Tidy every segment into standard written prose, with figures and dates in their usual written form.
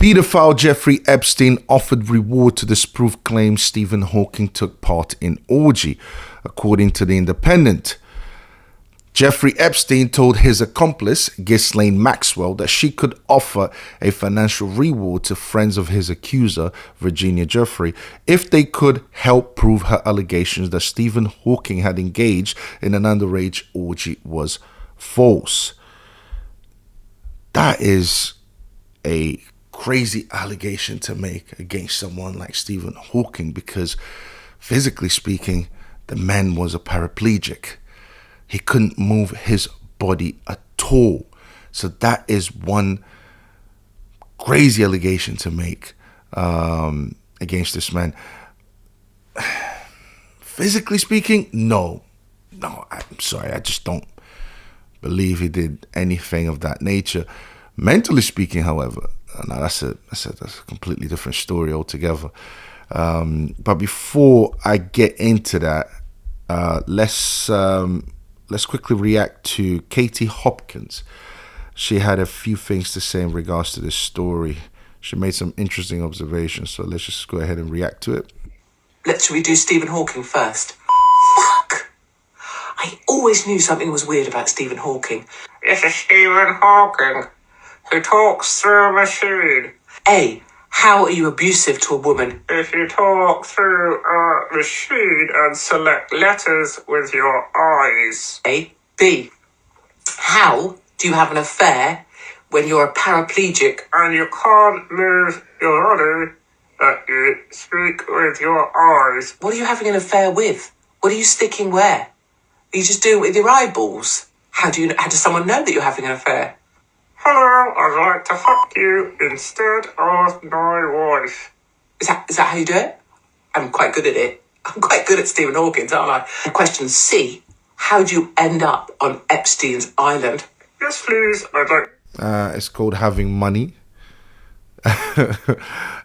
Pedophile Jeffrey Epstein offered reward to disprove claims Stephen Hawking took part in orgy, according to The Independent. Jeffrey Epstein told his accomplice, Ghislaine Maxwell, that she could offer a financial reward to friends of his accuser, Virginia Giuffre, if they could help prove her allegations that Stephen Hawking had engaged in an underage orgy was false. That is a crazy allegation to make against someone like Stephen Hawking, because physically speaking, the man was a paraplegic. He couldn't move his body at all. So that is one crazy allegation to make against this man. Physically speaking, no, I'm sorry, I just don't believe he did anything of that nature. Mentally speaking, however, now that's a completely different story altogether. But before I get into that, let's quickly react to Katie Hopkins. She had a few things to say in regards to this story. She made some interesting observations, so let's just go ahead and react to it. Should we do Stephen Hawking first? Fuck! I always knew something was weird about Stephen Hawking. This is Stephen Hawking, who talks through a machine. A, how are you abusive to a woman? If you talk through a machine and select letters with your eyes. A. B, how do you have an affair when you're a paraplegic? And you can't move your body, but you speak with your eyes. What are you having an affair with? What are you sticking where? Are you just doing it with your eyeballs? How does someone know that you're having an affair? Hello, I'd like to fuck you instead of my wife. Is that how you do it? I'm quite good at it. I'm quite good at Stephen Hawking, aren't I? And question C, how do you end up on Epstein's island? Yes, please, I'd like... It's called having money.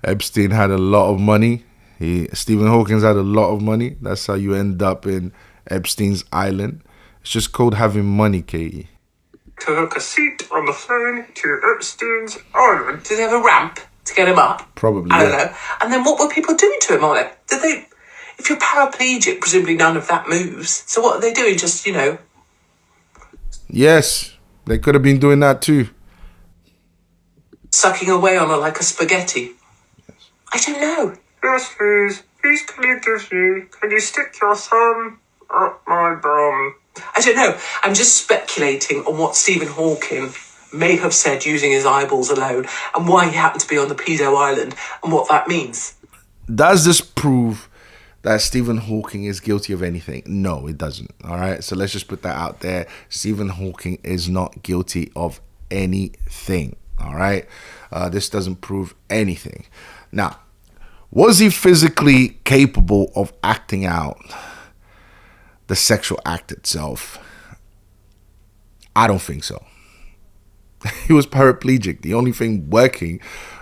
Epstein had a lot of money. Stephen Hawking's had a lot of money. That's how you end up in Epstein's island. It's just called having money, Katie. To hook a seat on the phone to Epstein's island. Did they have a ramp to get him up? Probably, I don't know. And then what were people doing to him on it? If you're paraplegic, presumably none of that moves. So what are they doing? Just, Yes, they could have been doing that too. Sucking away on her like a spaghetti. Yes. I don't know. Yes, please. Please, can you stick your thumb up my bum? I don't know. I'm just speculating on what Stephen Hawking may have said using his eyeballs alone and why he happened to be on the pedo island and what that means. Does this prove that Stephen Hawking is guilty of anything? No, it doesn't. All right. So let's just put that out there. Stephen Hawking is not guilty of anything. All right. This doesn't prove anything. Now, was he physically capable of acting out the sexual act itself? I don't think so. He was paraplegic. The only thing working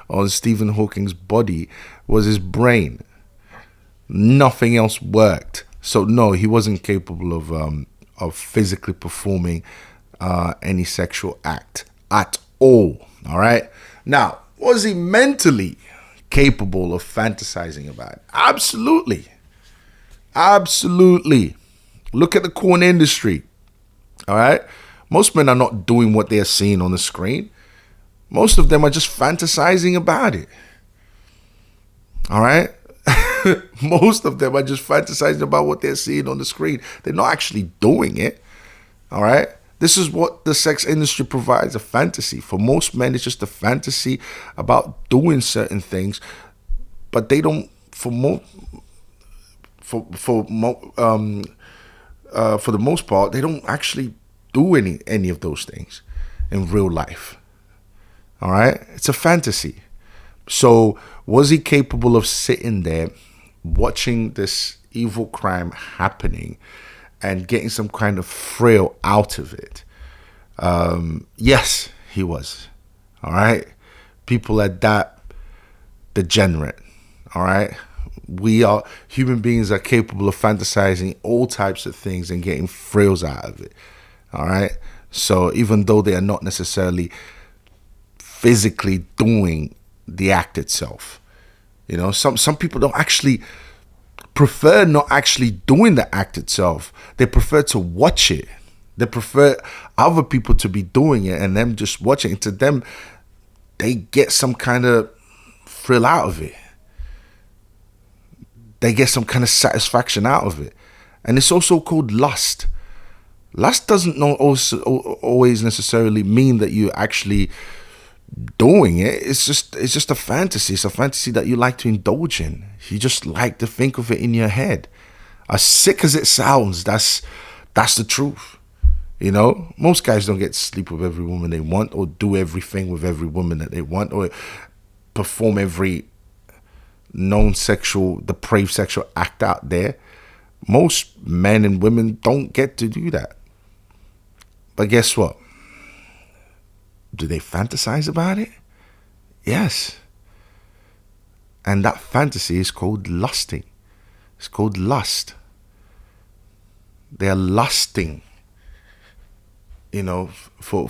on Stephen Hawking's body was his brain. Nothing else worked. So no, he wasn't capable of physically performing any sexual act at all. All right. Now, was he mentally capable of fantasizing about it? Absolutely. Absolutely. Look at the porn industry. All right. Most men are not doing what they're seeing on the screen. Most of them are just fantasizing about it. All right. Most of them are just fantasizing about what they're seeing on the screen. They're not actually doing it. All right. This is what the sex industry provides, a fantasy. For most men, it's just a fantasy about doing certain things, but they don't. For the most part, they don't actually do any of those things in real life. All right, it's a fantasy. So, was he capable of sitting there, watching this evil crime happening, and getting some kind of thrill out of it? Yes, he was. All right. People are that degenerate. All right. Human beings are capable of fantasizing all types of things and getting thrills out of it. All right. So even though they are not necessarily physically doing the act itself. You know, some people don't actually prefer not actually doing the act itself. They prefer to watch it. They prefer other people to be doing it and them just watching it. To them, they get some kind of thrill out of it. They get some kind of satisfaction out of it. And it's also called lust. Lust doesn't always necessarily mean that you're actually doing it. It's just a fantasy. It's a fantasy that you like to indulge in. You just like to think of it in your head. As sick as it sounds, that's the truth. You know, most guys don't get to sleep with every woman they want, or do everything with every woman that they want, or perform every known depraved sexual act out there. Most men and women don't get to do that. But guess what? Do they fantasize about it? Yes. And that fantasy is called lusting. It's called lust. They are lusting, you know, for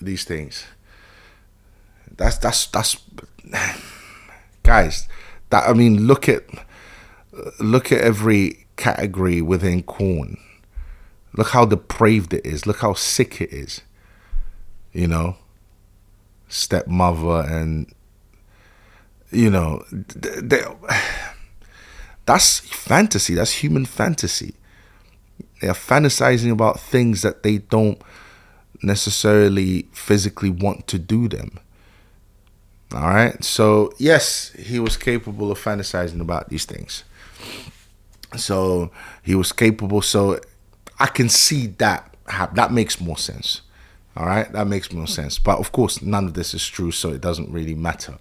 these things. That's guys. That, I mean, look at every category within corn. Look how depraved it is. Look how sick it is. You know, stepmother, and you know, that's fantasy. That's human fantasy. They are fantasizing about things that they don't necessarily physically want to do them. All right. So yes, he was capable of fantasizing about these things. So he was capable. So I can see that. That makes more sense. All right. That makes more sense. But of course, none of this is true, so it doesn't really matter.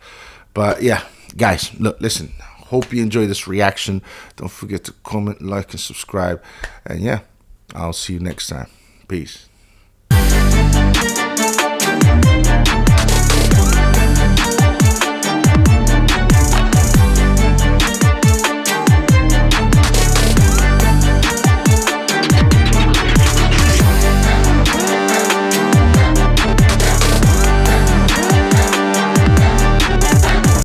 But yeah, guys, look, listen. Hope you enjoy this reaction. Don't forget to comment, like, and subscribe. And yeah, I'll see you next time. Peace.